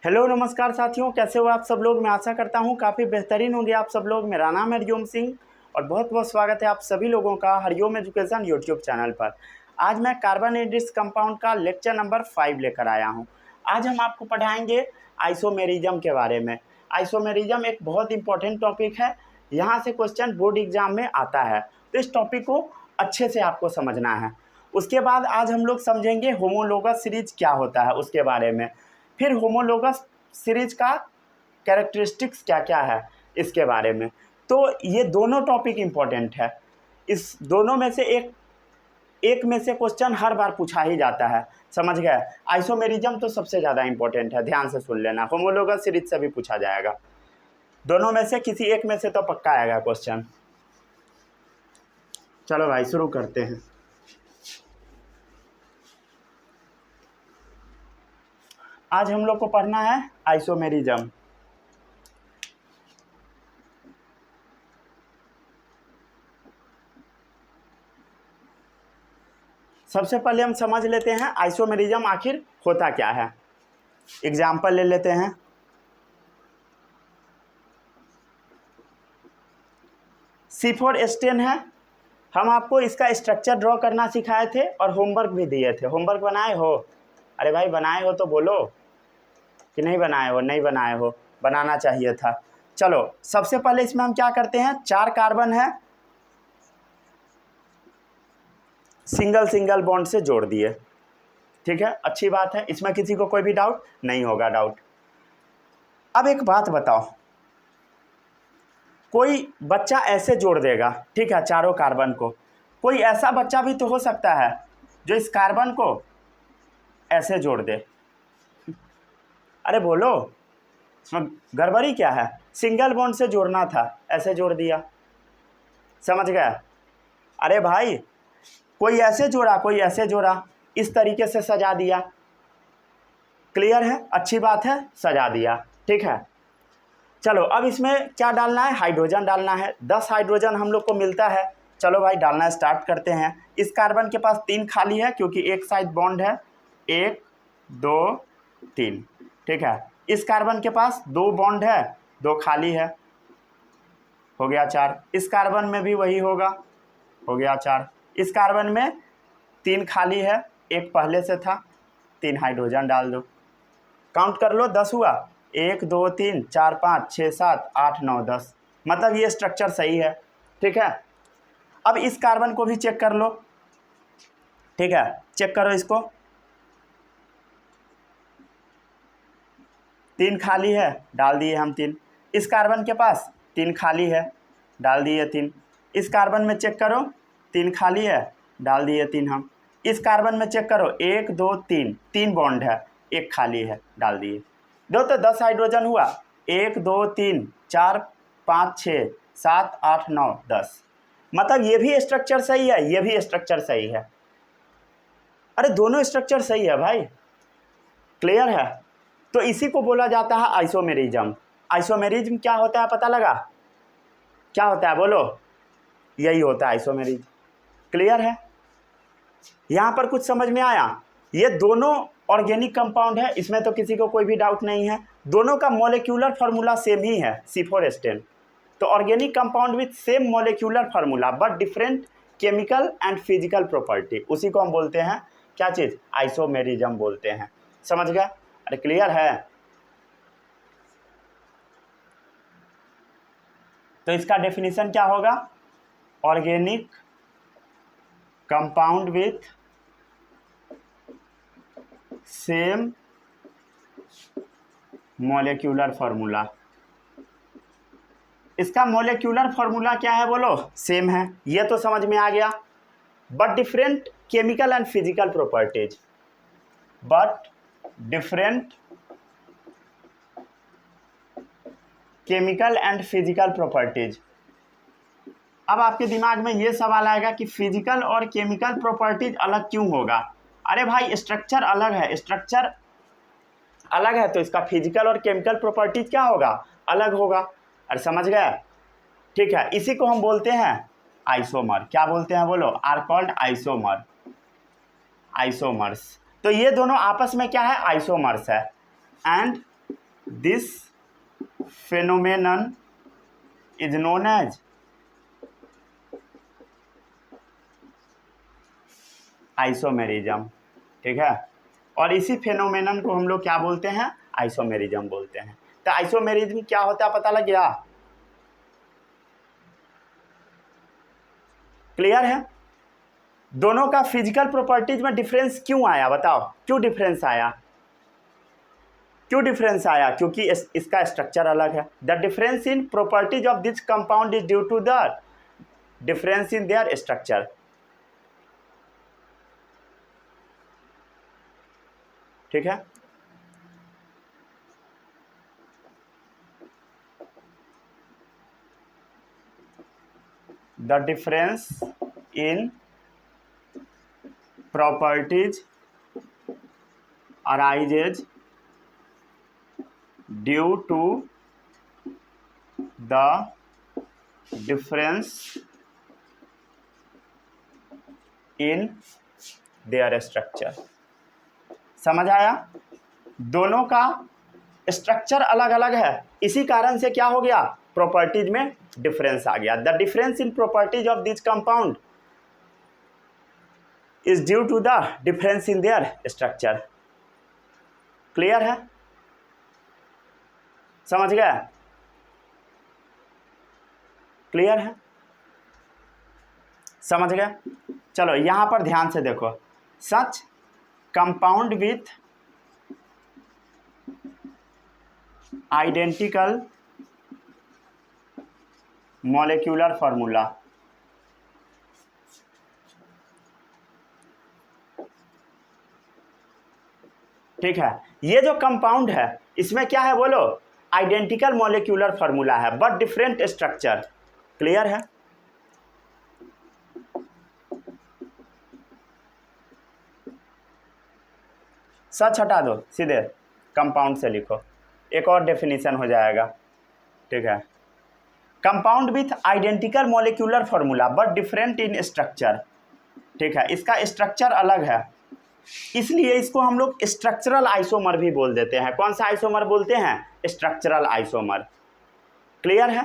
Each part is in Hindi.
हेलो नमस्कार साथियों, कैसे हो आप सब लोग। मैं आशा करता हूँ काफ़ी बेहतरीन होंगे आप सब लोग। मेरा नाम है हरिओम सिंह और बहुत बहुत स्वागत है आप सभी लोगों का हरिओम एजुकेशन यूट्यूब चैनल पर। आज मैं कार्बोनेटेड कंपाउंड का लेक्चर नंबर 5 लेकर आया हूँ। आज हम आपको पढ़ाएंगे आइसोमेरिज्म के बारे में। आइसोमेरिज्म एक बहुत इंपॉर्टेंट टॉपिक है, यहाँ से क्वेश्चन बोर्ड एग्जाम में आता है, तो इस टॉपिक को अच्छे से आपको समझना है। उसके बाद आज हम लोग समझेंगे होमोलोगस सीरीज क्या होता है उसके बारे में, फिर होमोलोगस सीरीज का कैरेक्टरिस्टिक्स क्या क्या है इसके बारे में। तो ये दोनों टॉपिक इम्पोर्टेंट है, इस दोनों में से एक में से क्वेश्चन हर बार पूछा ही जाता है, समझ गए। आइसोमेरिज्म तो सबसे ज़्यादा इंपॉर्टेंट है, ध्यान से सुन लेना। होमोलोगस सीरीज से भी पूछा जाएगा, दोनों में से किसी एक में से तो पक्का आएगा क्वेश्चन। चलो भाई शुरू करते हैं। आज हम लोग को पढ़ना है आइसोमेरिज्म। सबसे पहले हम समझ लेते हैं आइसोमेरिज्म आखिर होता क्या है। एग्जाम्पल ले लेते हैं। C4H10 है, हम आपको इसका स्ट्रक्चर ड्रॉ करना सिखाए थे और होमवर्क भी दिए थे। होमवर्क बनाए हो? अरे भाई बनाए हो तो बोलो कि नहीं बनाए हो। नहीं बनाए हो, बनाना चाहिए था। चलो सबसे पहले इसमें हम क्या करते हैं, 4 कार्बन है, सिंगल सिंगल बॉन्ड से जोड़ दिए। ठीक है, अच्छी बात है, इसमें किसी को कोई भी डाउट नहीं होगा। डाउट अब एक बात बताओ, कोई बच्चा ऐसे जोड़ देगा, ठीक है, चारों कार्बन को। कोई ऐसा बच्चा भी तो हो सकता है जो इस कार्बन को ऐसे जोड़ दे। अरे बोलो, इसमें गड़बड़ी क्या है? सिंगल बॉन्ड से जोड़ना था, ऐसे जोड़ दिया, समझ गया। अरे भाई कोई ऐसे जोड़ा, कोई ऐसे जोड़ा, इस तरीके से सजा दिया। क्लियर है, अच्छी बात है, सजा दिया। ठीक है, चलो अब इसमें क्या डालना है, हाइड्रोजन डालना है। 10 हाइड्रोजन हम लोग को मिलता है। चलो भाई डालना स्टार्ट करते हैं। इस कार्बन के पास 3 खाली है क्योंकि एक साइड बॉन्ड है, 1 2 3। ठीक है, इस कार्बन के पास 2 बॉन्ड है, 2 खाली है, हो गया 4। इस कार्बन में भी वही होगा, हो गया 4। इस कार्बन में 3 खाली है, एक पहले से था, 3 हाइड्रोजन डाल दो। काउंट कर लो, 10 हुआ। 1 2 3 4 5 6 7 8 9 10, मतलब ये स्ट्रक्चर सही है। ठीक है, अब इस कार्बन को भी चेक कर लो। ठीक है, चेक करो इसको, 3 खाली है, डाल दिए हम 3। इस कार्बन के पास 3 खाली है, डाल दिए 3। इस कार्बन में चेक करो, 3 खाली है, डाल दिए 3 हम। इस कार्बन में चेक करो, 1 2 3, 3 बॉन्ड है, 1 खाली है, डाल दिए। दो तो 10 हाइड्रोजन हुआ, 1 2 3 4 5 6 7 8 9 10, मतलब ये भी स्ट्रक्चर सही है, ये भी स्ट्रक्चर सही है। अरे दोनों स्ट्रक्चर सही है भाई, क्लियर है। तो इसी को बोला जाता है आइसोमेरिज्म। आइसोमेरिज्म क्या होता है पता लगा? क्या होता है बोलो? यही होता है आइसोमेरिज्म। क्लियर है, यहाँ पर कुछ समझ में आया? ये दोनों ऑर्गेनिक कंपाउंड है, इसमें तो किसी को कोई भी डाउट नहीं है। दोनों का मॉलिक्यूलर फार्मूला सेम ही है, C4H10। तो organic compound with same molecular formula but different chemical and physical property, उसी को हम बोलते हैं क्या चीज़? आइसोमेरिज्म बोलते हैं, समझ गए? अरे क्लियर है। तो इसका डेफिनेशन क्या होगा? Organic compound with same molecular formula. इसका मॉलिक्यूलर फार्मूला क्या है बोलो? सेम है, ये तो समझ में आ गया। But different chemical and physical properties, but different chemical and physical properties. अब आपके दिमाग में ये सवाल आएगा कि फिजिकल और केमिकल प्रॉपर्टीज अलग क्यों होगा? अरे भाई स्ट्रक्चर अलग है, स्ट्रक्चर अलग है तो इसका फिजिकल और केमिकल प्रॉपर्टीज क्या होगा? अलग होगा। अरे समझ गए? ठीक है, इसी को हम बोलते हैं आइसोमर। क्या बोलते हैं बोलो? Are called isomer, isomers. तो ये दोनों आपस में क्या है? आइसोमर्स है। And this phenomenon is known as isomerism. ठीक है, और इसी फेनोमेनन को हम लोग क्या बोलते हैं? आइसोमेरिज्म बोलते हैं। तो आइसोमेरिज्म क्या होता है पता लग गया? क्लियर है? दोनों का फिजिकल प्रॉपर्टीज में डिफरेंस क्यों आया? बताओ क्यों डिफरेंस आया? क्यों डिफरेंस आया? क्योंकि इसका स्ट्रक्चर अलग है। The difference in properties of this compound is due to the difference in their structure. ठीक है, the difference in properties arises due to the difference in their structure। समझ आया? दोनों का स्ट्रक्चर अलग अलग है, इसी कारण से क्या हो गया? प्रॉपर्टीज में डिफरेंस आ गया। The difference in properties of this compound is due to the difference in their structure. Clear है? समझ गया? क्लियर है? समझ गया? चलो यहां पर ध्यान से देखो। Such compound with identical molecular formula. ठीक है, ये जो कंपाउंड है इसमें क्या है बोलो? आइडेंटिकल मॉलिक्यूलर फॉर्मूला है बट डिफरेंट स्ट्रक्चर। क्लियर है? सच हटा दो, सीधे कंपाउंड से लिखो, एक और डेफिनेशन हो जाएगा। ठीक है, compound with identical molecular formula but different in structure. ठीक है, इसका स्ट्रक्चर अलग है, इसलिए इसको हम लोग स्ट्रक्चरल आइसोमर भी बोल देते हैं। कौन सा आइसोमर बोलते हैं? Structural isomer. क्लियर है?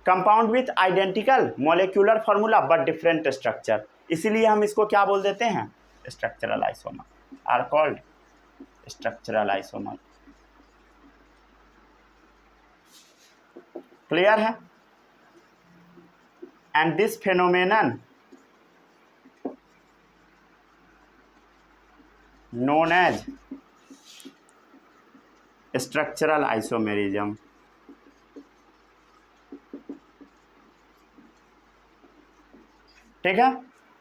Compound with identical molecular formula but different structure, इसीलिए हम इसको क्या बोल देते हैं? Structural isomer are called structural isomer. Clear है? And this phenomenon known as structural isomerism। ठीक है,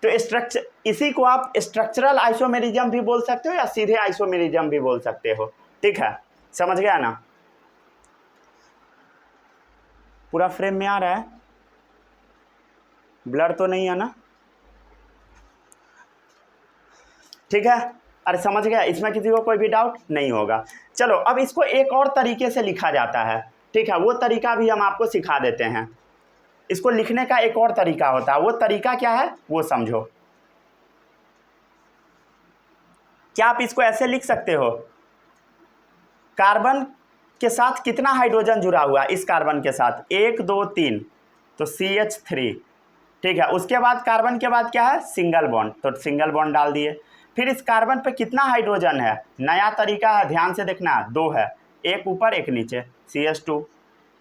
तो स्ट्रक्चर, इसी को आप स्ट्रक्चरल आइसोमेरिज्म भी बोल सकते हो या सीधे आइसोमेरिज्म भी बोल सकते हो। ठीक है, समझ गया ना? पूरा फ्रेम में आ रहा है? ब्लर तो नहीं है ना? ठीक है, अरे समझ गया, इसमें किसी को कोई भी डाउट नहीं होगा। चलो अब इसको एक और तरीके से लिखा जाता है। ठीक है, वो तरीका भी हम आपको सिखा देते हैं। इसको लिखने का एक और तरीका होता है, वो तरीका क्या है वो समझो। क्या आप इसको ऐसे लिख सकते हो? कार्बन के साथ कितना हाइड्रोजन जुड़ा हुआ है? इस कार्बन के साथ 1 2 3, तो CH3। ठीक है, उसके बाद कार्बन के बाद क्या है? सिंगल बॉन्ड, तो सिंगल बॉन्ड डाल दिए। फिर इस कार्बन पे कितना हाइड्रोजन है? नया तरीका है, ध्यान से देखना, 2 है, एक ऊपर एक नीचे, CH2।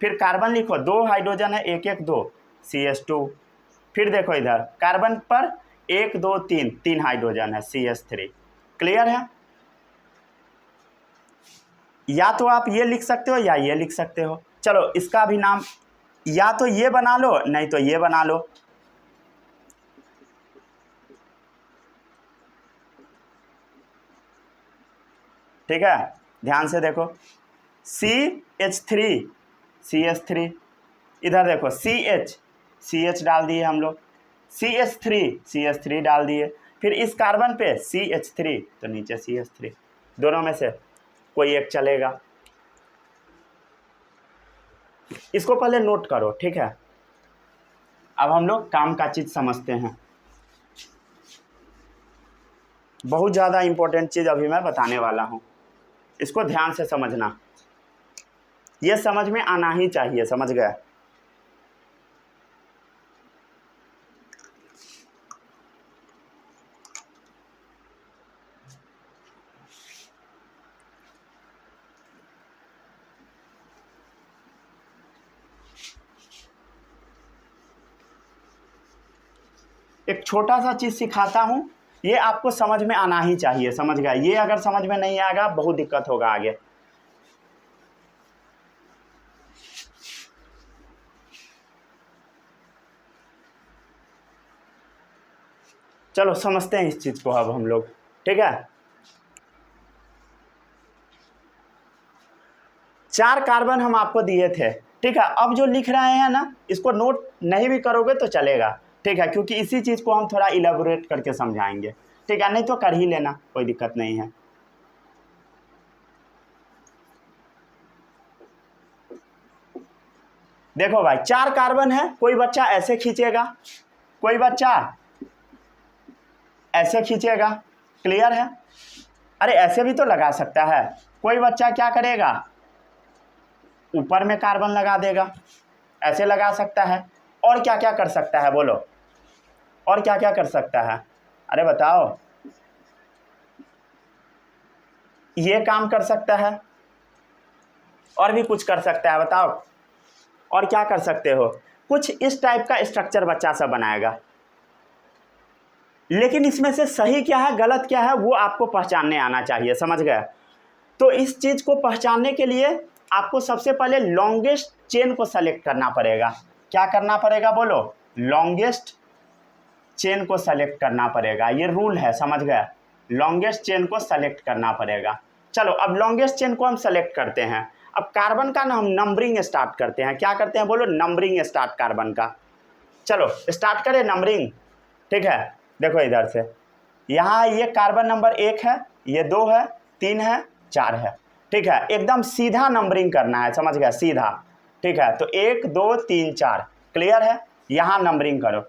फिर कार्बन लिखो, 2 हाइड्रोजन है, 1 1 2, CH2। फिर देखो इधर कार्बन पर 1 2 3, 3 हाइड्रोजन है, CH3। क्लियर है? या तो आप ये लिख सकते हो या ये लिख सकते हो। चलो इसका भी नाम या तो ये बना लो, नहीं तो ये बना लो। ठीक है, ध्यान से देखो, CH3 CH3, इधर देखो CH डाल दिए हम लोग, CH3 डाल दिए। फिर इस कार्बन पे CH3, तो नीचे CH3, दोनों में से कोई एक चलेगा। इसको पहले नोट करो। ठीक है, अब हम लोग काम का चीज़ समझते हैं। बहुत ज़्यादा इम्पोर्टेंट चीज़ अभी मैं बताने वाला हूँ, इसको ध्यान से समझना। ये समझ में आना ही चाहिए, समझ गए। एक छोटा सा चीज़ सिखाता हूँ, ये आपको समझ में आना ही चाहिए, समझ गए। ये अगर समझ में नहीं आएगा बहुत दिक्कत होगा आगे। चलो समझते हैं इस चीज़ को अब हम लोग, ठीक है। 4 कार्बन हम आपको दिए थे, ठीक है। अब जो लिख रहे हैं ना, इसको नोट नहीं भी करोगे तो चलेगा, ठीक है, क्योंकि इसी चीज़ को हम थोड़ा इलेबोरेट करके समझाएंगे, ठीक है। नहीं तो कर ही लेना, कोई दिक्कत नहीं है। देखो भाई 4 कार्बन है, कोई बच्चा ऐसे खींचेगा, कोई बच्चा ऐसे खींचेगा, क्लियर है। अरे ऐसे भी तो लगा सकता है। कोई बच्चा क्या करेगा, ऊपर में कार्बन लगा देगा, ऐसे लगा सकता है। और क्या क्या कर सकता है बोलो, और क्या क्या कर सकता है, अरे बताओ। ये काम कर सकता है, और भी कुछ कर सकता है, बताओ और क्या कर सकते हो। कुछ इस टाइप का स्ट्रक्चर बच्चा सा बनाएगा, लेकिन इसमें से सही क्या है गलत क्या है वो आपको पहचानने आना चाहिए, समझ गए। तो इस चीज़ को पहचानने के लिए आपको सबसे पहले लॉन्गेस्ट चेन को सेलेक्ट करना पड़ेगा। क्या करना पड़ेगा बोलो, लॉन्गेस्ट चेन को सेलेक्ट करना पड़ेगा, ये रूल है, समझ गए। लॉन्गेस्ट चेन को सेलेक्ट करना पड़ेगा। चलो अब लॉन्गेस्ट चेन को हम सेलेक्ट करते हैं। अब कार्बन का ना हम नंबरिंग स्टार्ट करते हैं। क्या करते हैं बोलो, नंबरिंग स्टार्ट कार्बन का। चलो स्टार्ट करें नंबरिंग, ठीक है। देखो इधर से, यहाँ ये कार्बन नंबर 1 है, ये 2 है, 3 है, 4 है, ठीक है। एकदम सीधा नंबरिंग करना है, समझ गया, सीधा, ठीक है। तो 1 2 3 4, क्लियर है। यहाँ नंबरिंग करो,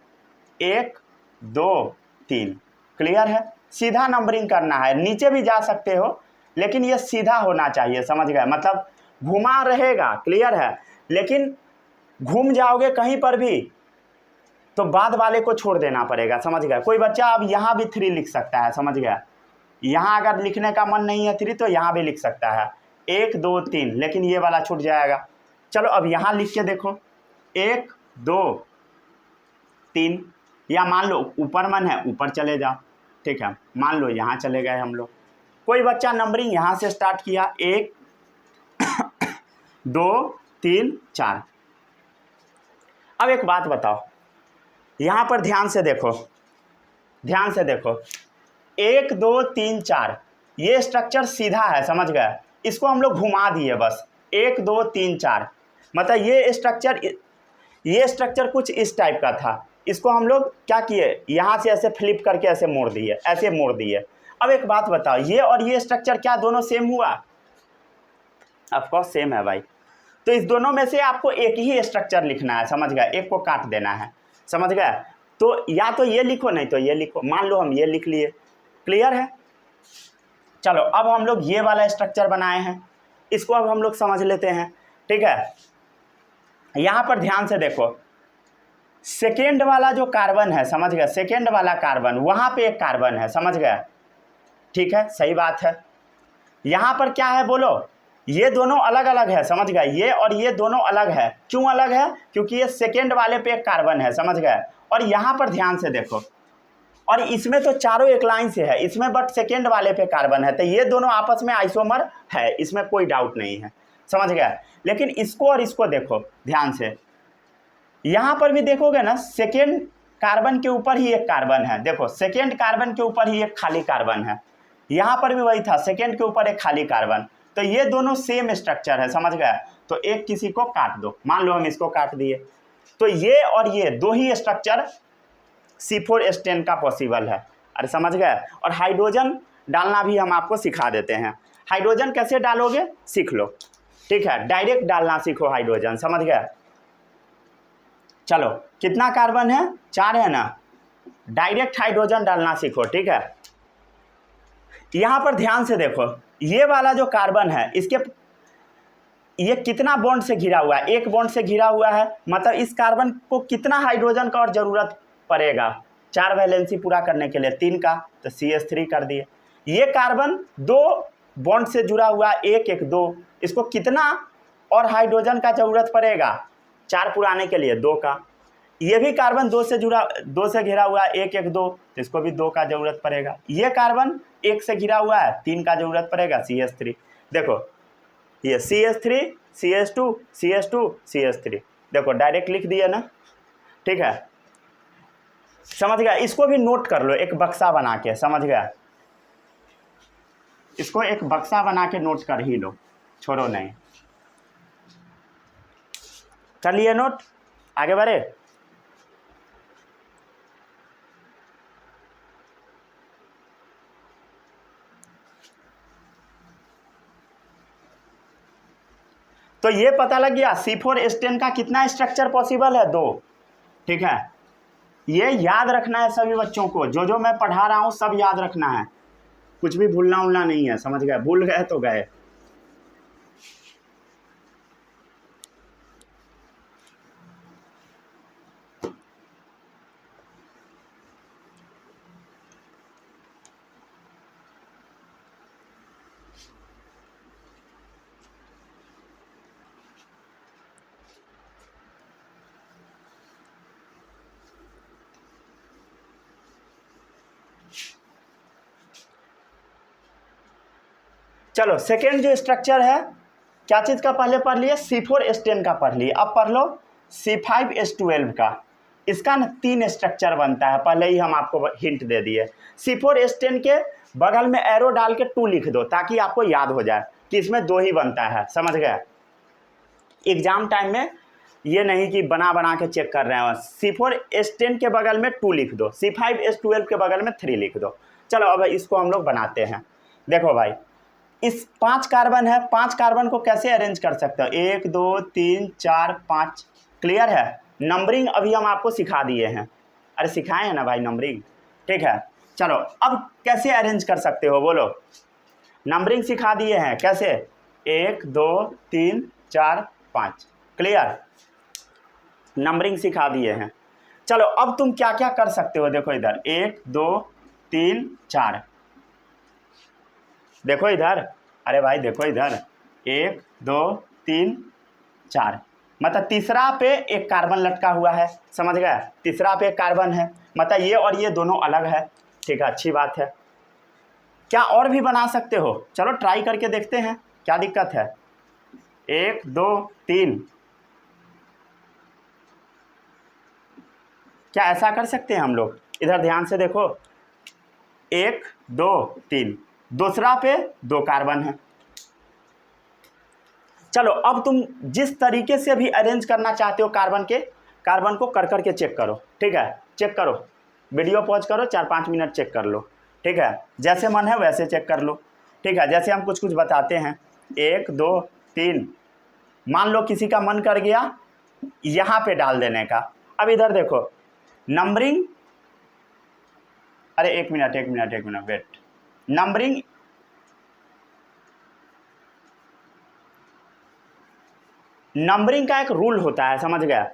1 2 3, क्लियर है। सीधा नंबरिंग करना है, नीचे भी जा सकते हो, लेकिन ये सीधा होना चाहिए, समझ गए। मतलब घुमा रहेगा, क्लियर है, लेकिन घूम जाओगे कहीं पर भी तो बाद वाले को छोड़ देना पड़ेगा, समझ गया। कोई बच्चा अब यहाँ भी 3 लिख सकता है, समझ गया। यहाँ अगर लिखने का मन नहीं है 3 तो यहाँ भी लिख सकता है, 1 2 3, लेकिन ये वाला छूट जाएगा। चलो अब यहाँ लिख के देखो, 1 2 3, या मान लो ऊपर मन है ऊपर चले जाओ, ठीक है। मान लो यहाँ चले गए हम लोग। कोई बच्चा नंबरिंग यहाँ से स्टार्ट किया, 1 2 3 4। अब एक बात बताओ, यहाँ पर ध्यान से देखो, ध्यान से देखो, 1 2 3 4, ये स्ट्रक्चर सीधा है, समझ गए। इसको हम लोग घुमा दिए बस, 1 2 3 4, मतलब ये स्ट्रक्चर कुछ इस टाइप का था। इसको हम लोग क्या किए, यहाँ से ऐसे फ्लिप करके ऐसे मोड़ दिए, ऐसे मोड़ दिए। अब एक बात बताओ, ये और ये स्ट्रक्चर क्या दोनों सेम हुआ? ऑफकोर्स सेम है भाई। तो इस दोनों में से आपको एक ही स्ट्रक्चर लिखना है, समझ गए, एक को काट देना है, समझ गए। तो या तो ये लिखो नहीं तो ये लिखो, मान लो हम ये लिख लिए, क्लियर है। चलो अब हम लोग ये वाला स्ट्रक्चर बनाए हैं, इसको अब हम लोग समझ लेते हैं, ठीक है। यहाँ पर ध्यान से देखो, सेकेंड वाला जो कार्बन है, समझ गए, सेकेंड वाला कार्बन, वहाँ पे एक कार्बन है, समझ गए, ठीक है, सही बात है। यहाँ पर क्या है बोलो, ये दोनों अलग अलग है, समझ गए, ये और ये दोनों अलग है। क्यों अलग है? क्योंकि ये सेकेंड वाले पे एक कार्बन है, समझ गए। और यहाँ पर ध्यान से देखो, और इसमें तो चारों एक लाइन से है, इसमें बट सेकेंड वाले पे कार्बन है, तो ये दोनों आपस में आइसोमर है, इसमें कोई डाउट नहीं है, समझ गए। लेकिन इसको और इसको देखो ध्यान से, यहाँ पर भी देखोगे ना, सेकेंड कार्बन के ऊपर ही एक कार्बन है, देखो सेकेंड कार्बन के ऊपर ही एक खाली कार्बन है। यहाँ पर भी वही था, सेकेंड के ऊपर एक खाली कार्बन। तो ये दोनों सेम स्ट्रक्चर है, समझ गए। तो एक किसी को काट दो, मान लो हम इसको काट दिए, तो ये और ये दो ही स्ट्रक्चर C4H10 का पॉसिबल है, अरे समझ गए। और हाइड्रोजन डालना भी हम आपको सिखा देते हैं। हाइड्रोजन कैसे डालोगे सीख लो, ठीक है, डायरेक्ट डालना सीखो हाइड्रोजन, समझ गए। चलो कितना कार्बन है, 4 है ना, डायरेक्ट हाइड्रोजन डालना सीखो, ठीक है। यहाँ पर ध्यान से देखो, ये वाला जो कार्बन है, इसके ये कितना बॉन्ड से घिरा हुआ है, एक बॉन्ड से घिरा हुआ है, मतलब इस कार्बन को कितना हाइड्रोजन का और ज़रूरत पड़ेगा 4 वैलेंसी पूरा करने के लिए, 3 का, तो CH3 कर दिए। ये कार्बन 2 बॉन्ड से जुड़ा हुआ, 1 1 2, इसको कितना और हाइड्रोजन का ज़रूरत पड़ेगा 4 पुराने के लिए, 2 का। ये भी कार्बन 2 से जुड़ा, 2 से घिरा हुआ है, 1 1 2, तो इसको भी 2 का ज़रूरत पड़ेगा। ये कार्बन 1 से घिरा हुआ है, 3 का ज़रूरत पड़ेगा, CH3। देखो ये CH3 CH2 CH2 CH3, देखो डायरेक्ट लिख दिया ना, ठीक है, समझ गया। इसको भी नोट कर लो एक बक्सा बना के, समझ गया, इसको एक बक्सा बना के नोट कर ही लो, छोड़ो नहीं। कर लिए नोट, आगे बढ़े। तो ये पता लग गया C4H10 का कितना स्ट्रक्चर पॉसिबल है, 2, ठीक है। ये याद रखना है सभी बच्चों को, जो जो मैं पढ़ा रहा हूँ सब याद रखना है, कुछ भी भूलना उलना नहीं है, समझ गए, भूल गए तो गए। चलो सेकेंड जो स्ट्रक्चर है, क्या चीज़ का पहले पढ़ लिए, C4H10 का पढ़ लिए। अब पढ़ लो C5H12 का। इसका ना 3 स्ट्रक्चर बनता है, पहले ही हम आपको हिंट दे दिए। C4H10 के बगल में एरो डाल के 2 लिख दो, ताकि आपको याद हो जाए कि इसमें 2 ही बनता है, समझ गए। एग्जाम टाइम में ये नहीं कि बना बना के चेक कर रहे हो। C4H10 के बगल में 2 लिख दो, C5H12 के बगल में 3 लिख दो। चलो अब इसको हम लोग बनाते हैं। देखो भाई, इस 5 कार्बन है, 5 कार्बन को कैसे अरेंज कर सकते हो, 1 2 3 4 5, क्लियर है। नंबरिंग अभी हम आपको सिखा दिए हैं, अरे सिखाए हैं ना भाई नंबरिंग, ठीक है। चलो अब कैसे अरेंज कर सकते हो बोलो, नंबरिंग सिखा दिए हैं कैसे, 1 2 3 4 5, क्लियर, नंबरिंग सिखा दिए हैं। चलो अब तुम क्या क्या कर सकते हो, देखो इधर 1 2 3 4, देखो इधर, अरे भाई देखो इधर, 1 2 3 4, मतलब तीसरा पे एक कार्बन लटका हुआ है, समझ गया, तीसरा पे एक कार्बन है, मतलब ये और ये दोनों अलग है, ठीक है, अच्छी बात है। क्या और भी बना सकते हो, चलो ट्राई करके देखते हैं, क्या दिक्कत है। 1 2 3, क्या ऐसा कर सकते हैं हम लोग, इधर ध्यान से देखो, 1 2 3, दूसरा पे 2 कार्बन है। चलो अब तुम जिस तरीके से भी अरेंज करना चाहते हो कार्बन को कर करके चेक करो, ठीक है, चेक करो, वीडियो पॉज करो, 4-5 मिनट चेक कर लो, ठीक है, जैसे मन है वैसे चेक कर लो, ठीक है। जैसे हम कुछ कुछ बताते हैं, 1 2 3, मान लो किसी का मन कर गया यहाँ पे डाल देने का। अब इधर देखो नंबरिंग, अरे एक मिनट वेट, नंबरिंग का एक रूल होता है, समझ गया,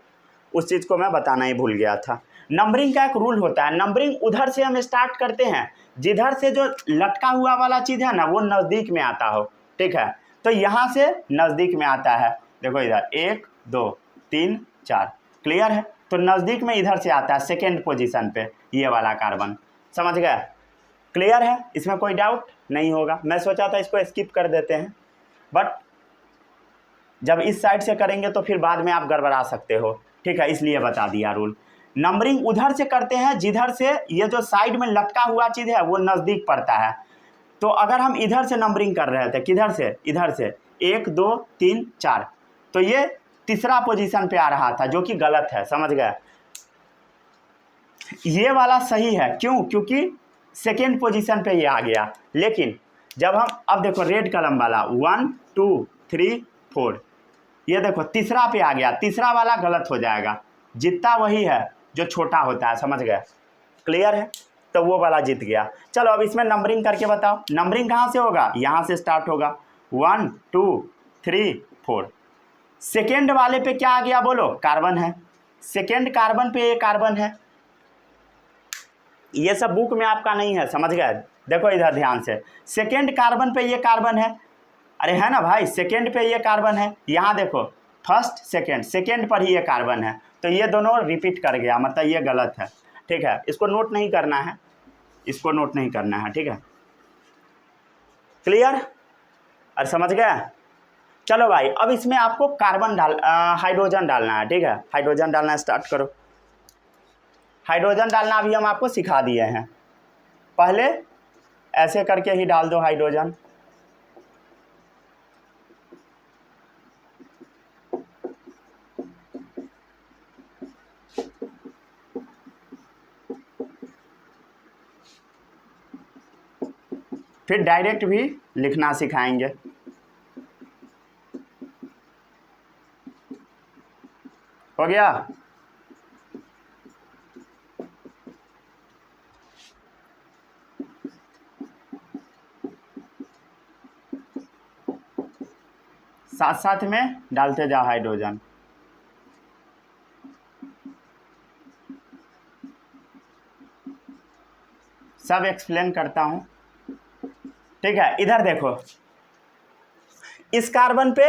उस चीज़ को मैं बताना ही भूल गया था। नंबरिंग का एक रूल होता है, नंबरिंग उधर से हम स्टार्ट करते हैं जिधर से जो लटका हुआ वाला चीज़ है ना वो नज़दीक में आता हो, ठीक है, तो यहाँ से नज़दीक में आता है, देखो इधर 1 2 3 4, क्लियर है, तो नज़दीक में इधर से आता है सेकेंड पोजीशन पे ये वाला कार्बन, समझ गया, क्लियर है, इसमें कोई डाउट नहीं होगा। मैं सोचा था इसको स्किप कर देते हैं, बट जब इस साइड से करेंगे तो फिर बाद में आप गड़बड़ा सकते हो, ठीक है, इसलिए बता दिया रूल। नंबरिंग उधर से करते हैं जिधर से ये जो साइड में लटका हुआ चीज़ है वो नज़दीक पड़ता है। तो अगर हम इधर से नंबरिंग कर रहे थे, किधर से, इधर से 1 2 3 4, तो ये तीसरा पोजीशन पे आ रहा था जो कि गलत है, समझ गए। ये वाला सही है, क्यों, क्योंकि सेकेंड पोजीशन पे ये आ गया। लेकिन जब हम अब देखो रेड कलम वाला 1 2 3 4, ये देखो तीसरा पे आ गया, तीसरा वाला गलत हो जाएगा, जितना वही है जो छोटा होता है, समझ गए, क्लियर है, तो वो वाला जीत गया। चलो अब इसमें नंबरिंग करके बताओ, नंबरिंग कहाँ से होगा, यहाँ से स्टार्ट होगा, 1 2 3 4, सेकेंड वाले पे क्या आ गया बोलो, कार्बन है। सेकेंड कार्बन पे ये कार्बन है। ये सब बुक में आपका नहीं है, समझ गए। देखो इधर ध्यान से, सेकेंड कार्बन पे ये कार्बन है। अरे है ना भाई, सेकेंड पे ये कार्बन है। यहाँ देखो, फर्स्ट सेकेंड, सेकेंड पर ही ये कार्बन है, तो ये दोनों रिपीट कर गया, मतलब ये गलत है। ठीक है, इसको नोट नहीं करना है, इसको नोट नहीं करना है। ठीक है, क्लियर? और समझ गया? चलो भाई, अब इसमें आपको हाइड्रोजन डालना है। ठीक है, हाइड्रोजन डालना स्टार्ट करो। हाइड्रोजन डालना अभी हम आपको सिखा दिए हैं। पहले ऐसे करके ही डाल दो हाइड्रोजन। फिर डायरेक्ट भी लिखना सिखाएंगे। हो गया? साथ साथ में डालते जाओ हाइड्रोजन। सब एक्सप्लेन करता हूं। ठीक है, इधर देखो, इस कार्बन पे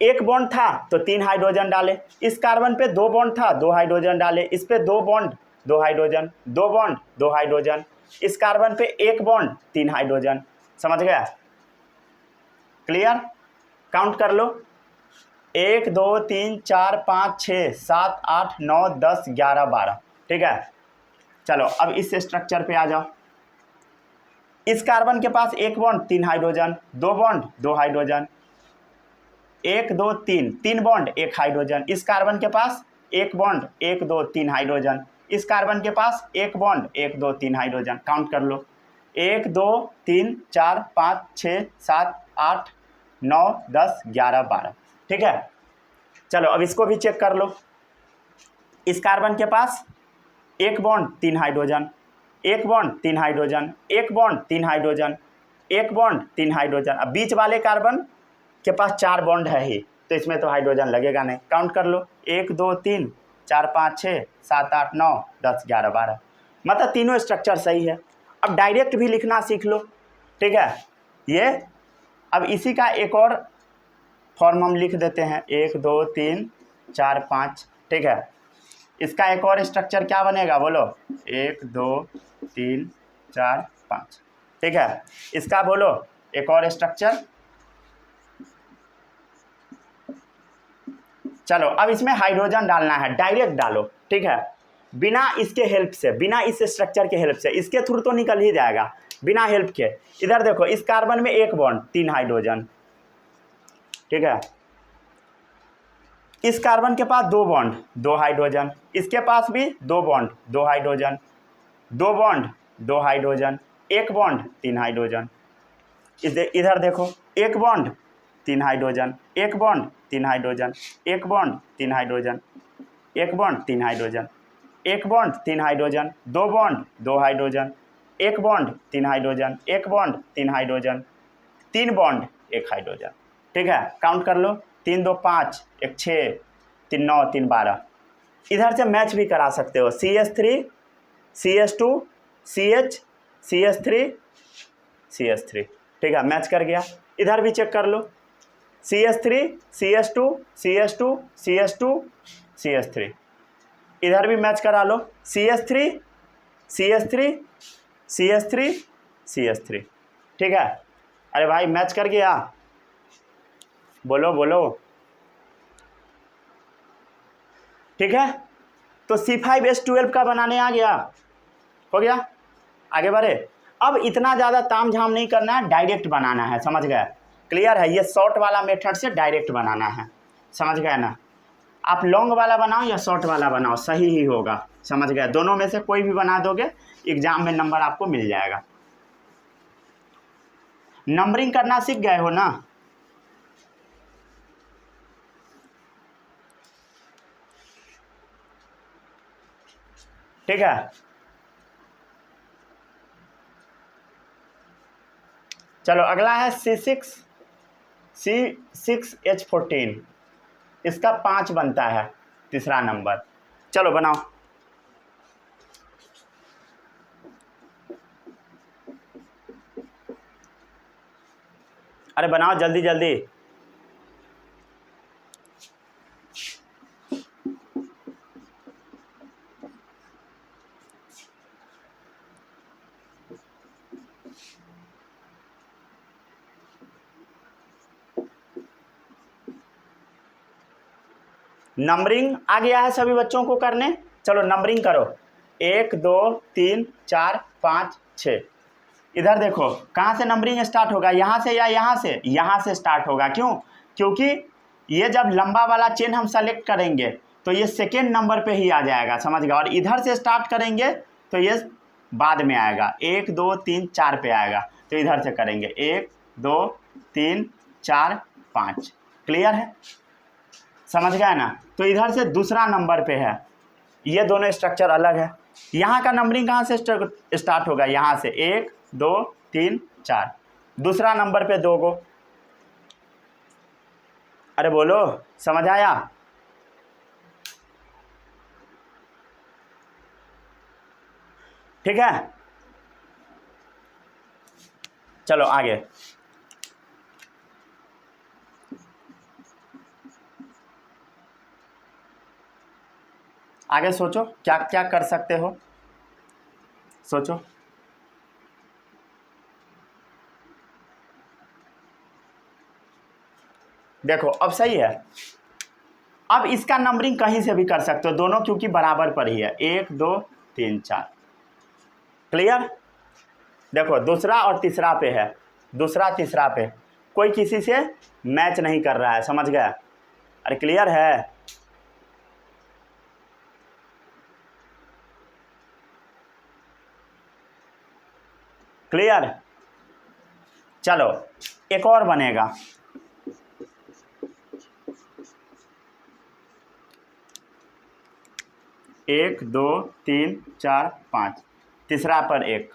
एक बॉन्ड था तो 3 हाइड्रोजन डाले, इस कार्बन पे 2 बॉन्ड था 2 हाइड्रोजन डाले, इस पे 2 बॉन्ड 2 हाइड्रोजन, 2 बॉन्ड 2 हाइड्रोजन, इस कार्बन पे 1 बॉन्ड 3 हाइड्रोजन। समझ गया? क्लियर? काउंट कर लो, 1 2 3 4 5 6 7 8 9 10 11 12। ठीक है, चलो अब इस स्ट्रक्चर पे आ जाओ। इस कार्बन के पास 1 bond 3 hydrogen, 2 bond 2 hydrogen, 1 2 3 3 bond 1 hydrogen. इस कार्बन के पास 1 बॉन्ड 1 2 3 हाइड्रोजन, इस कार्बन के पास 1 बॉन्ड 1 2 3 हाइड्रोजन। काउंट कर लो, 1 2 3 4 5 6 7 8 9 10 11 12। ठीक है, चलो अब इसको भी चेक कर लो। इस कार्बन के पास 1 bond 3 hydrogen, 1 bond 3 hydrogen, 1 bond 3 hydrogen, 1 bond 3 hydrogen. अब बीच वाले कार्बन के पास 4 बॉन्ड है ही, तो इसमें तो हाइड्रोजन लगेगा नहीं। काउंट कर लो, 1 2 3 4 5 6 7 8 9 10 11 12, मतलब तीनों स्ट्रक्चर सही है। अब डायरेक्ट भी लिखना सीख लो। ठीक है, ये अब इसी का एक और फॉर्म हम लिख देते हैं, 1 2 3 4 5। ठीक है, इसका एक और स्ट्रक्चर क्या बनेगा बोलो, 1 2 3 4 5। ठीक है, इसका बोलो एक और स्ट्रक्चर। चलो अब इसमें हाइड्रोजन डालना है, डायरेक्ट डालो। ठीक है, बिना इसके हेल्प से, बिना इस स्ट्रक्चर के हेल्प से, इसके थ्रू तो निकल ही जाएगा, बिना हेल्प के। इधर देखो, इस कार्बन में 1 बॉन्ड 3 हाइड्रोजन। ठीक है, इस कार्बन के पास 2 बॉन्ड 2 हाइड्रोजन, इसके पास भी 2 bond 2 hydrogen, 2 bond 2 hydrogen, 1 bond 3 hydrogen. इधर देखो, 1 bond 3 hydrogen, 1 bond 3 hydrogen, 1 bond 3 hydrogen, 1 bond 3 hydrogen, 1 bond 3 hydrogen, 2 bond 2 hydrogen, 1 bond 3 hydrogen, 1 bond 3 hydrogen, 3 bond 1 hydrogen. ठीक है, काउंट कर लो, 3 2 5 1 6 3 9 3 12। इधर से मैच भी करा सकते हो, CH3 CH2 CH CH3 CH3। ठीक है, मैच कर गया। इधर भी चेक कर लो, CH3 CH2 CH2 CH2 CH3। इधर भी मैच करा लो, CH3 CH3 CH3 CH3। ठीक है, अरे भाई मैच कर गया, बोलो बोलो। ठीक है, तो C5H12 का बनाने आ गया, हो गया। आगे बढ़े, अब इतना ज़्यादा ताम झाम नहीं करना है, डायरेक्ट बनाना है। समझ गए? क्लियर है? ये शॉर्ट वाला मेथड से डायरेक्ट बनाना है, समझ गए ना? आप लॉन्ग वाला बनाओ या शॉर्ट वाला बनाओ, सही ही होगा। समझ गए? दोनों में से कोई भी बना दोगे, एग्जाम में नंबर आपको मिल जाएगा। नंबरिंग करना सीख गए हो ना? ठीक है, चलो अगला है C6H14। इसका 5 बनता है तीसरा नंबर। चलो बनाओ। अरे बनाओ जल्दी जल्दी। नंबरिंग आ गया है सभी बच्चों को करने। चलो नंबरिंग करो। 1 2 3 4 5 6। इधर देखो कहाँ से नंबरिंग स्टार्ट होगा, यहाँ से या यहाँ से? यहाँ से स्टार्ट होगा। क्यों? क्योंकि ये जब लंबा वाला चेन हम सेलेक्ट करेंगे तो ये सेकेंड नंबर पे ही आ जाएगा, समझ गया। और इधर से स्टार्ट करेंगे तो ये बाद में आएगा, 1 2 3 4 पे आएगा। तो इधर से करेंगे 1 2 3 4 5। क्लियर है? समझ गया ना? तो इधर से दूसरा नंबर पे है, ये दोनों स्ट्रक्चर अलग है। यहाँ का नंबरिंग कहाँ से स्टार्ट होगा? यहाँ से 1 2 3 4। दूसरा नंबर पे 2 गो। अरे बोलो, समझ आया? ठीक है, चलो आगे। आगे सोचो क्या क्या कर सकते हो, सोचो। देखो अब सही है। अब इसका नंबरिंग कहीं से भी कर सकते हो, दोनों क्योंकि बराबर पर ही है, 1 2 3 4। क्लियर? देखो दूसरा और तीसरा पे है, दूसरा तीसरा पे कोई किसी से मैच नहीं कर रहा है, समझ गया? अरे क्लियर है? क्लियर? चलो एक और बनेगा। एक 2 3 4 5, तीसरा पर 1।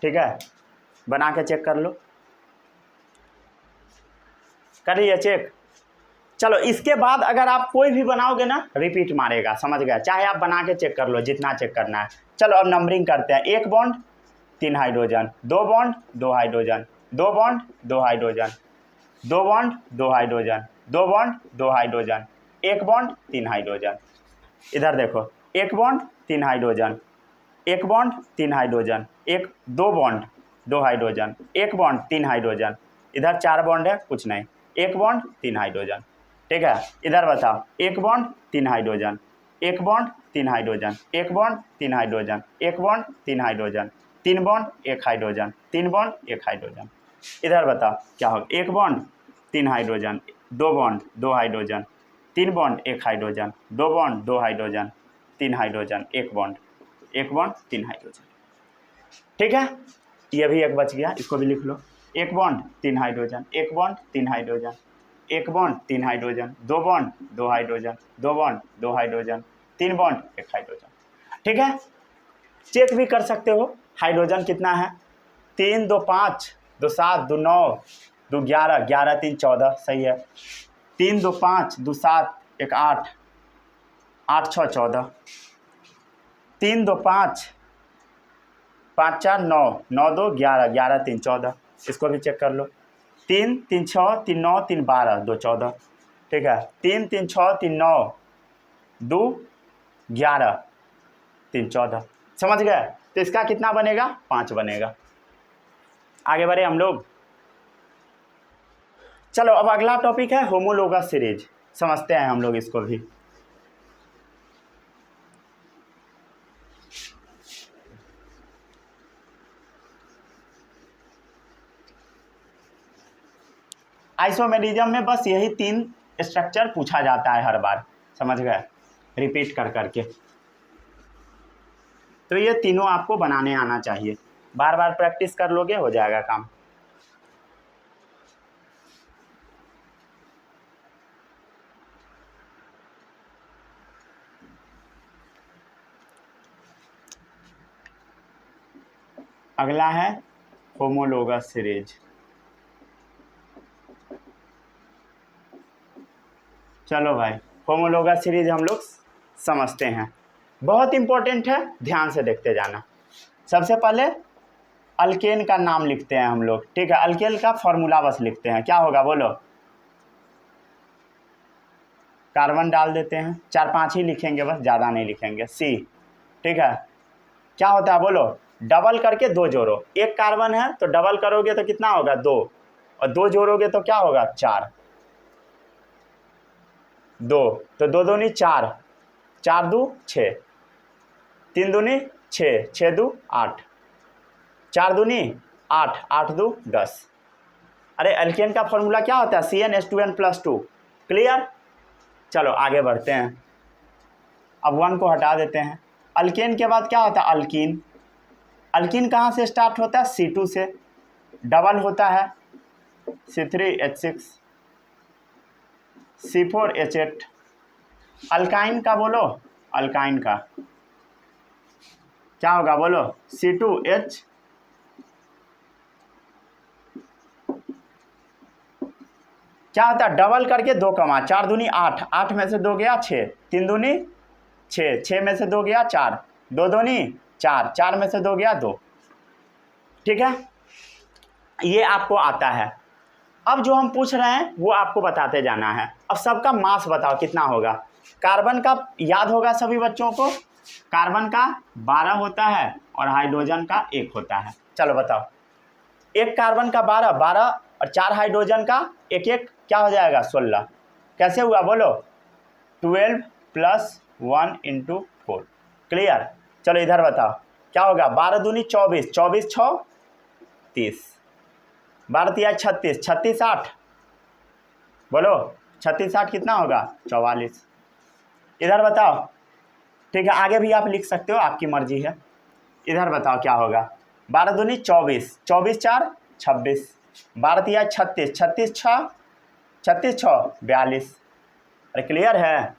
ठीक है, बना के चेक कर लो। करिए चेक। चलो इसके बाद अगर आप कोई भी बनाओगे ना रिपीट मारेगा, समझ गया? चाहे आप बना के चेक कर लो, जितना चेक करना है। चलो अब नंबरिंग करते हैं। 1 bond 3 hydrogen, 2 bond 2 hydrogen, 2 bond 2 hydrogen, 2 bond 2 hydrogen, 2 bond 2 hydrogen, 1 bond 3 hydrogen. इधर देखो 1 bond 3 hydrogen, 1 bond 3 hydrogen, 2 bond 2 hydrogen, 1 bond 3 hydrogen. इधर 4 बॉन्ड है, कुछ नहीं, 1 बॉन्ड 3 हाइड्रोजन। ठीक है, इधर बताओ 1 bond 3 hydrogen, 1 bond 3 hydrogen, 1 bond 3 hydrogen, 1 bond 3 hydrogen, 3 bond 1 hydrogen, 3 bond 1 hydrogen. इधर बताओ क्या होगा? 1 bond 3 hydrogen, 2 bond 2 hydrogen, 3 bond 1 hydrogen, 2 bond 2 hydrogen, 3 hydrogen, 1 bond 1 bond 3 hydrogen. ठीक है, ये भी एक बच गया, इसको भी लिख लो। 1 bond 3 hydrogen, 1 bond 3 hydrogen, 1 bond 3 hydrogen, 2 bond 2 hydrogen, 2 bond 2 hydrogen, 3 bond 1 hydrogen. ठीक है, चेक भी कर सकते हो हाइड्रोजन कितना है। 3 2 5 2 7 2 9 2 11, 11 3 14, सही है। 3 2 5 2 7 1 8, 8 6 14, 3 2 5 5 4 9, 9 2 11, 11 3 14। इसको भी चेक कर लो। 3 3 6 3 9 3 12 2 14। ठीक है, 3 3 6 3 9 2 11 3 14। समझ गए? तो इसका कितना बनेगा? 5 बनेगा। आगे बढ़े हम लोग। चलो अब अगला टॉपिक है होमोलोगस सीरीज, समझते हैं हम लोग इसको भी। आइसोमेरिज्म में बस यही 3 स्ट्रक्चर पूछा जाता है हर बार, समझ गए? रिपीट कर करके। तो ये तीनों आपको बनाने आना चाहिए, बार बार प्रैक्टिस कर लोगे हो जाएगा काम। अगला है होमोलोगस सीरीज। चलो भाई, होमोलोगस सीरीज हम लोग समझते हैं, बहुत इंपॉर्टेंट है, ध्यान से देखते जाना। सबसे पहले अल्केन का नाम लिखते हैं हम लोग, ठीक है। अल्केन का फॉर्मूला बस लिखते हैं, क्या होगा बोलो। कार्बन डाल देते हैं, 4-5 ही लिखेंगे बस, ज़्यादा नहीं लिखेंगे। सी, ठीक है। क्या होता है बोलो, डबल करके 2 जोड़ो। एक कार्बन है तो डबल करोगे तो कितना होगा 2, और 2 जोड़ोगे तो क्या होगा 4, 2 तो 2 दूनी 4, 4 दू 6, 3 दूनी 6, 6 दू 8, 4 दूनी 8, 8 दू 10। अरे एल्केन का फॉर्मूला क्या होता है, CnH2n+2। क्लियर। चलो आगे बढ़ते हैं, अब 1 को हटा देते हैं। अल्केन के बाद क्या होता है अल्कीन। अल्कीन कहाँ से स्टार्ट होता है, C2 से, डबल होता है C3H6, C4H8। अल्काइन का बोलो, अल्काइन का क्या होगा बोलो, C2H, क्या होता है डबल करके 2 कमा, 4 दूनी 8, 8 में से 2 गया 6, 3 दूनी 6, 6 में से 2 गया 4, 2 दूनी 4, 4 में से 2 गया 2, ठीक है। ये आपको आता है। अब जो हम पूछ रहे हैं वो आपको बताते जाना है। अब सबका मास बताओ कितना होगा। कार्बन का याद होगा सभी बच्चों को, कार्बन का 12 होता है और हाइड्रोजन का 1 होता है। चलो बताओ, एक कार्बन का 12, 12 और 4 हाइड्रोजन का 1 1, क्या हो जाएगा 16। कैसे हुआ बोलो, 12 + 1 × 4। क्लियर। चलो इधर बताओ क्या होगा, 12 दूनी 24, 24 6 30, 12 तिया 36, 36 8, बोलो 36 8 कितना होगा 44। इधर बताओ, ठीक है, आगे भी आप लिख सकते हो, आपकी मर्जी है। इधर बताओ क्या होगा, 12 दूनी 24, 24 4 26, 12 तिया 36, 36 6, 36 6 42। अरे क्लियर है।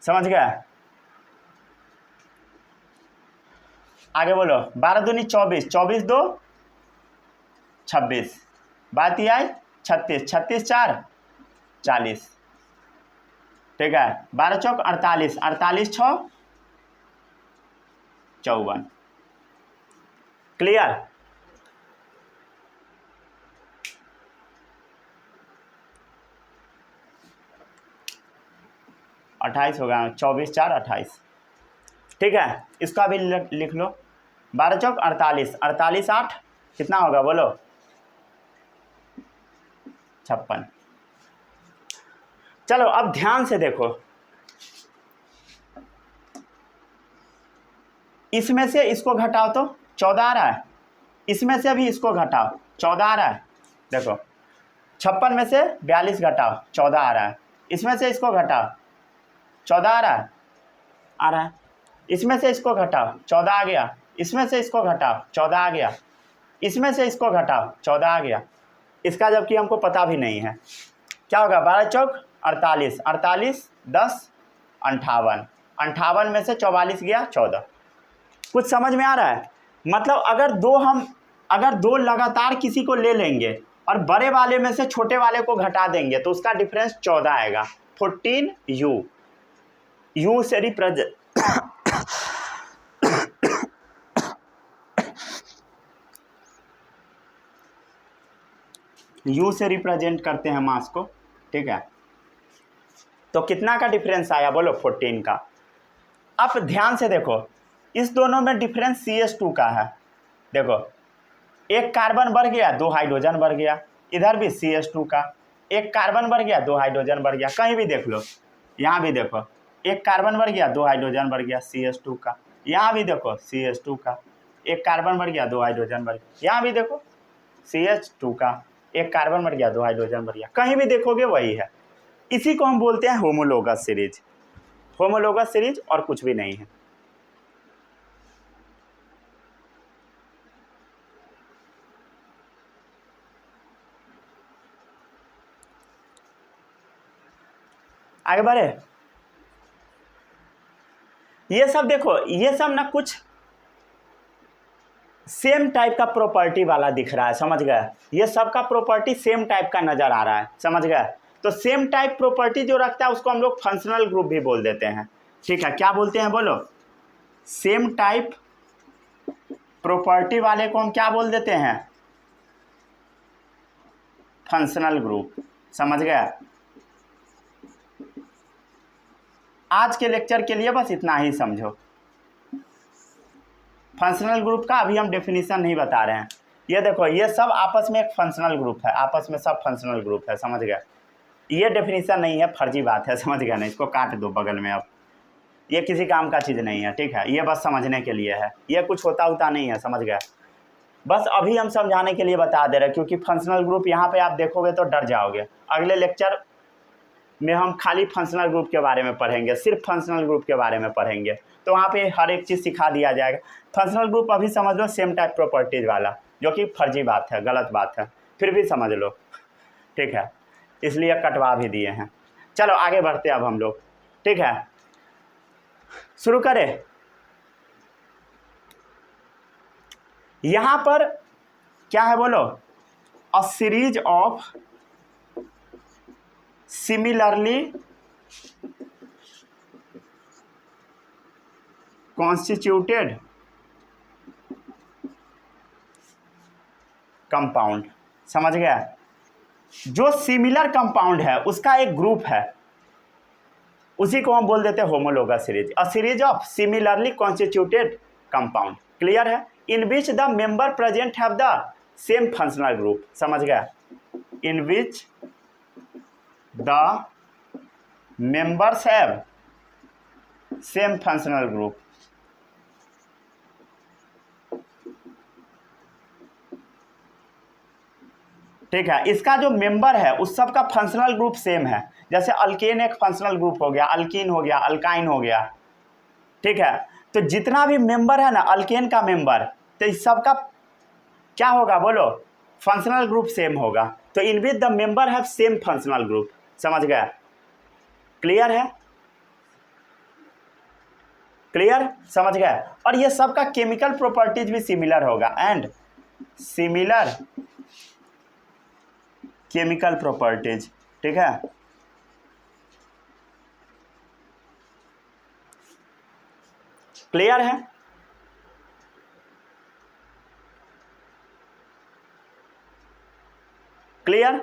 समझ गया। आगे बोलो, 12 दूनी 24, 24 2 26, 12 तिया 36, 36 4 40, ठीक है। 12 चौक 48, 48 6 54। क्लियर। अट्ठाईस होगा, 24 4 28, ठीक है। इसका भी लिख लो, 12 चौक 48, 48 8 कितना होगा बोलो 56। चलो अब ध्यान से देखो, इसमें से इसको घटाओ तो 14 आ रहा है, इसमें से भी इसको घटाओ 14 आ रहा है। देखो 56 में से 42 घटाओ 14 आ रहा है, इसमें से इसको घटाओ 14 आ रहा है, इसमें से इसको घटाओ 14 आ गया, इसमें से इसको घटाओ 14 आ गया, इसमें से इसको घटाओ 14 आ गया। इसका जबकि हमको पता भी नहीं है, क्या होगा 12 चौक 48, 48 10 58, 58 में से 44 गया 14। कुछ समझ में आ रहा है। मतलब अगर दो लगातार किसी को ले लेंगे और बड़े वाले में से छोटे वाले को घटा देंगे तो उसका डिफरेंस 14 आएगा। 14 यू से रिप्रेजेंट यू से रिप्रेजेंट करते हैं मास को, ठीक है। तो कितना का डिफरेंस आया बोलो 14 का। अब ध्यान से देखो, इस दोनों में डिफरेंस CH2 का है। देखो एक कार्बन बढ़ गया 2 हाइड्रोजन बढ़ गया, इधर भी CH2 का, एक कार्बन बढ़ गया 2 हाइड्रोजन बढ़ गया, कहीं भी देख लो, यहाँ भी देखो एक कार्बन बढ़ गया 2 हाइड्रोजन बढ़ गया CH2 का, यहाँ भी देखो CH2 का, एक कार्बन बढ़ गया 2 हाइड्रोजन बढ़ गया, यहाँ भी देखो CH2 का, एक कार्बन बढ़ गया 2 हाइड्रोजन बढ़ गया, कहीं भी देखोगे वही है। इसी को हम बोलते हैं होमोलोगस सीरीज। होमोलोगस सीरीज और कुछ भी नहीं है। आगे बढ़े। ये सब देखो, ये सब ना कुछ सेम टाइप का प्रॉपर्टी वाला दिख रहा है, समझ गए, ये सबका प्रॉपर्टी सेम टाइप का नज़र आ रहा है, समझ गए। तो सेम टाइप प्रॉपर्टी जो रखता है उसको हम लोग फंक्शनल ग्रुप भी बोल देते हैं, ठीक है। क्या बोलते हैं बोलो? सेम टाइप प्रॉपर्टी वाले को हम क्या बोल देते हैं? फंक्शनल ग्रुप, समझ गए। आज के लेक्चर के लिए बस इतना ही समझो। फंक्शनल ग्रुप का अभी हम डेफिनेशन नहीं बता रहे हैं। ये देखो, ये सब आपस में एक फंक्शनल ग्रुप है, आपस में सब फंक्शनल ग्रुप है, समझ गए। ये डेफिनेशन नहीं है, फर्जी बात है, समझ गए ना, इसको काट दो बगल में। अब ये किसी काम का चीज़ नहीं है, ठीक है, ये बस समझने के लिए है, ये कुछ होता नहीं है, समझ गए। बस अभी हम समझाने के लिए बता दे रहे हैं, क्योंकि फंक्शनल ग्रुप यहाँ पे आप देखोगे तो डर जाओगे। अगले लेक्चर में हम खाली फंक्शनल ग्रुप के बारे में पढ़ेंगे, सिर्फ फंक्शनल ग्रुप के बारे में पढ़ेंगे, तो वहाँ पे हर एक चीज़ सिखा दिया जाएगा। फंक्शनल ग्रुप अभी समझ लो सेम टाइप प्रॉपर्टीज वाला, जो कि फर्जी बात है, गलत बात है, फिर भी समझ लो, ठीक है, इसलिए कटवा भी दिए हैं। चलो आगे बढ़ते अब हम लोग, ठीक है, शुरू करें। यहाँ पर क्या है बोलो? अ series of similarly constituted compound, समझ गया। जो सिमिलर कंपाउंड है उसका एक ग्रुप है, उसी को हम बोल देते हैं homologous series. A series of similarly constituted compound, clear है, in which the member present have the same functional group, समझ गया, in which the members have same functional group. ठीक है, इसका जो मेंबर है उस सब का फंक्शनल ग्रुप सेम है। जैसे अल्केन एक फंक्शनल ग्रुप हो गया, अल्कीन हो गया, अल्काइन हो गया, ठीक है। तो जितना भी मेंबर है ना अल्केन का मेंबर, तो इस सब का क्या होगा बोलो? फंक्शनल ग्रुप सेम होगा। तो in which the member have same functional group, समझ गया, क्लियर है, क्लियर, समझ गए। और ये सब का केमिकल प्रॉपर्टीज भी सिमिलर होगा, एंड सिमिलर केमिकल प्रॉपर्टीज, ठीक है। क्लियर है, क्लियर।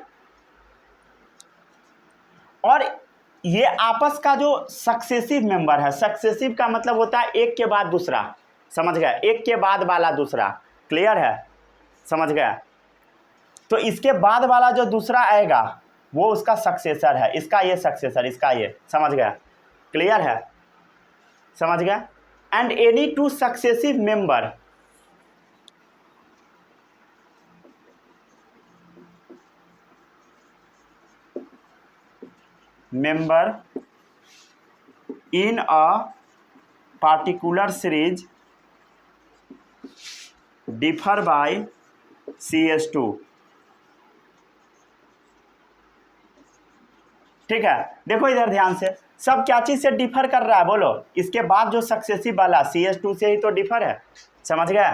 और ये आपस का जो सक्सेसिव मेंबर है, सक्सेसिव का मतलब होता है एक के बाद दूसरा, समझ गए, एक के बाद वाला दूसरा, क्लियर है, समझ गया। तो इसके बाद वाला जो दूसरा आएगा वो उसका सक्सेसर है, इसका ये सक्सेसर, इसका ये, समझ गया, क्लियर है, समझ गया। And any two successive member in a particular series differ by CS2, ठीक है। देखो इधर ध्यान से, सब क्या चीज से डिफर कर रहा है बोलो? इसके बाद जो सक्सेसिव वाला CS2 से ही तो डिफर है, समझ गया,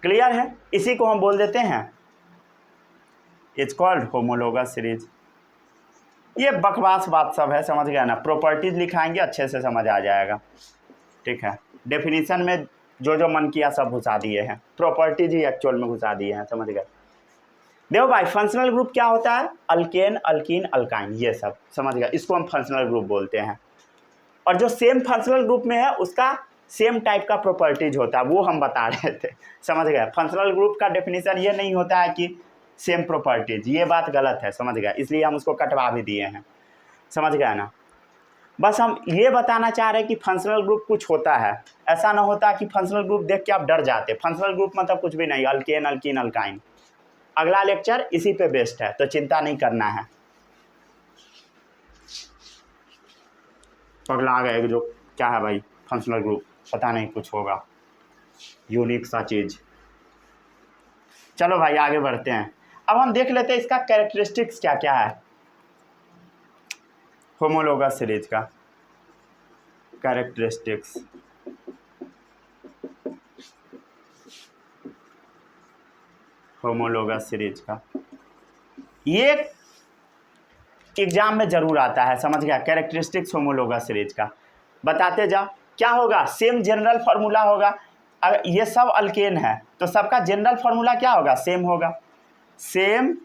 क्लियर है। इसी को हम बोल देते हैं इट्स कॉल्ड होमोलोगस सीरीज। ये बकवास बात सब है, समझ गया ना, प्रॉपर्टीज लिखाएंगे अच्छे से समझ आ जाएगा, ठीक है। डेफिनेशन में जो जो मन किया सब घुसा दिए हैं, प्रॉपर्टीज ही एक्चुअल में घुसा दिए हैं, समझ गए। देखो भाई, फंक्शनल ग्रुप क्या होता है? अल्केन, अल्कीन, अल्काइन, ये सब, समझ गया, इसको हम फंक्शनल ग्रुप बोलते हैं। और जो सेम फंक्शनल ग्रुप में है उसका सेम टाइप का प्रॉपर्टीज होता है, वो हम बता रहे थे, समझ गए। फंक्शनल ग्रुप का डेफिनेशन ये नहीं होता है कि सेम प्रॉपर्टीज, ये बात गलत है, समझ गया, इसलिए हम उसको कटवा भी दिए हैं, समझ गया ना। बस हम ये बताना चाह रहे हैं कि फंक्शनल ग्रुप कुछ होता है, ऐसा ना होता कि फंक्शनल ग्रुप देख के आप डर जाते। फंक्शनल ग्रुप मतलब कुछ भी नहीं, अल्केन, अल्कीन, अल्काइन। अगला लेक्चर इसी पे बेस्ड है, तो चिंता नहीं करना है। अगला आ गया जो क्या है भाई, फंक्शनल ग्रुप, पता नहीं कुछ होगा यूनिक सा चीज। चलो भाई आगे बढ़ते हैं। अब हम देख लेते हैं इसका कैरेक्टरिस्टिक्स क्या क्या है होमोलोगस सीरीज का। कैरेक्टरिस्टिक्स होमोलोगस सीरीज का, ये एग्जाम में जरूर आता है, समझ गया। कैरेक्टरिस्टिक्स होमोलोगस सीरीज का बताते जाओ क्या होगा। सेम जनरल फार्मूला होगा। अगर ये सब अल्केन है तो सबका जनरल फार्मूला क्या होगा, सेम होगा। सेम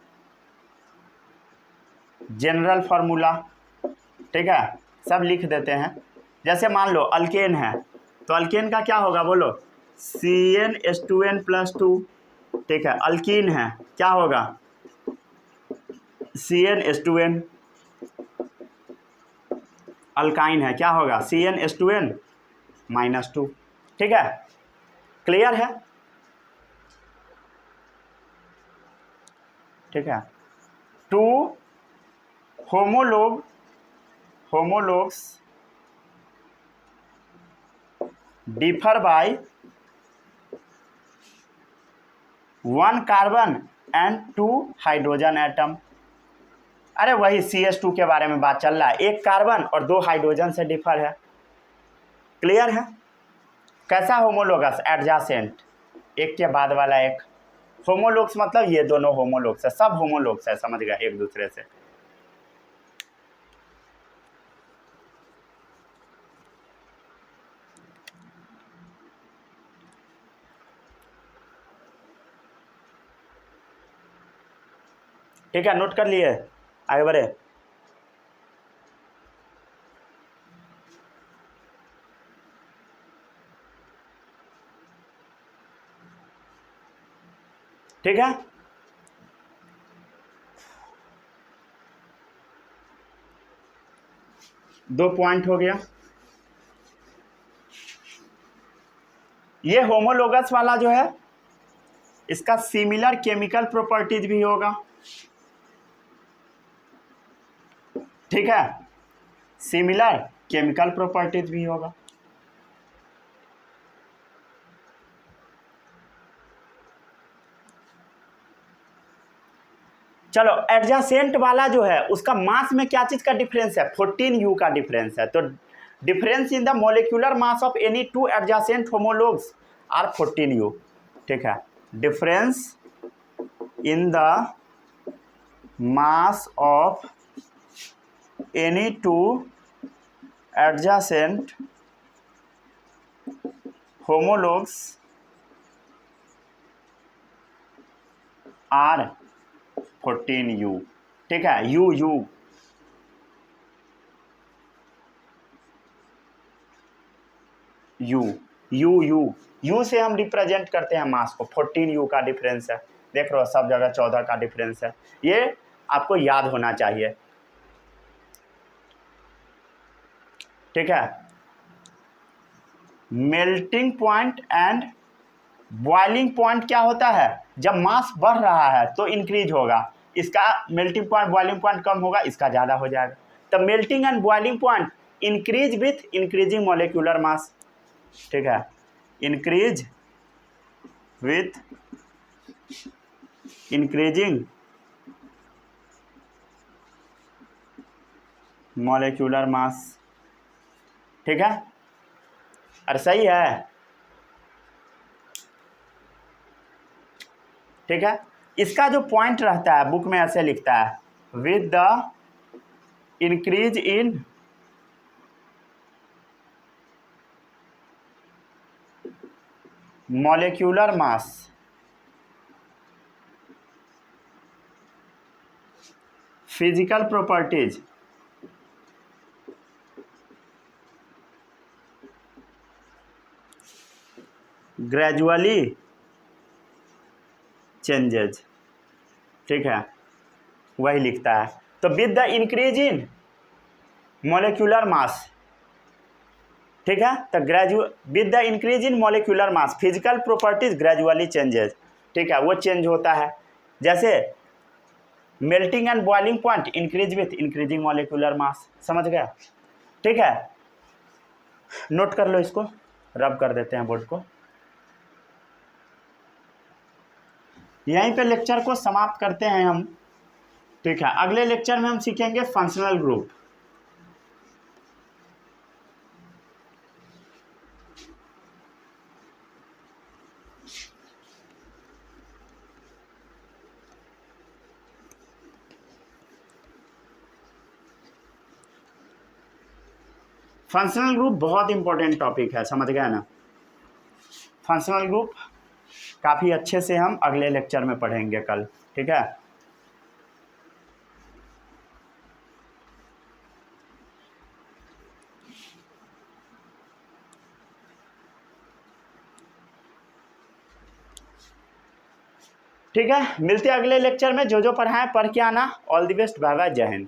जनरल फार्मूला, ठीक है, सब लिख देते हैं। जैसे मान लो अल्केन है तो अल्केन का क्या होगा बोलो, CnH2n+2, ठीक है। अल्कीन है क्या होगा, CnH2n। अल्काइन है क्या होगा, CnH2n-2, ठीक है। क्लियर है, ठीक है। Two homologues differ by 1 carbon and 2 hydrogen atom. अरे वही CH2 के बारे में बात चल रहा है, 1 कार्बन और 2 हाइड्रोजन से डिफर है। क्लियर है। कैसा होमोलोगस, एडजासेंट, एक के बाद वाला एक। होमोलोग्स मतलब ये दोनों होमोलोग्स है, सब होमोलोग्स है, समझ गया, एक दूसरे से। ठीक है, नोट कर लिए, आगे बढ़े। ठीक है, दो पॉइंट हो गया। ये होमोलोगस वाला जो है इसका सिमिलर केमिकल प्रॉपर्टीज भी होगा, ठीक है, सिमिलर केमिकल प्रॉपर्टीज भी होगा। चलो, एडजासेंट वाला जो है उसका मास में क्या चीज का डिफरेंस है, 14U का डिफरेंस है। तो difference in the molecular mass of any two adjacent homologues are 14U, ठीक है। Difference in the mass of any two adjacent homologues are 14U, ठीक है। यू से हम रिप्रेजेंट करते हैं मास को, 14U का डिफरेंस है। देख रहे हो सब जगह 14 का डिफरेंस है, ये आपको याद होना चाहिए, ठीक है। Melting point and boiling point क्या होता है, जब मास बढ़ रहा है तो इंक्रीज होगा, इसका मेल्टिंग पॉइंट बॉइलिंग पॉइंट कम होगा, इसका ज़्यादा हो जाएगा। तो melting and boiling point increase with increasing molecular mass, ठीक है, increase with increasing molecular mass, ठीक है। अरे सही है, ठीक है। इसका जो पॉइंट रहता है बुक में ऐसे लिखता है, with the increase in molecular mass physical properties gradually changes, ठीक है, वही लिखता है। तो with the increase in molecular mass, ठीक है। तो with the increase in molecular mass physical properties gradually changes, ठीक है, वो चेंज होता है। जैसे melting and boiling point increase with increasing molecular mass, समझ गया, ठीक है। नोट कर लो, इसको रब कर देते हैं बोर्ड को। यहीं पे लेक्चर को समाप्त करते हैं हम, ठीक है। अगले लेक्चर में हम सीखेंगे फंक्शनल ग्रुप। फंक्शनल ग्रुप बहुत इंपॉर्टेंट टॉपिक है, समझ गए ना। फंक्शनल ग्रुप काफ़ी अच्छे से हम अगले लेक्चर में पढ़ेंगे कल, ठीक है। ठीक है, मिलते हैं अगले लेक्चर में। जो जो पढ़ाएं पढ़ के आना। All the best, bye bye, जय हिंद।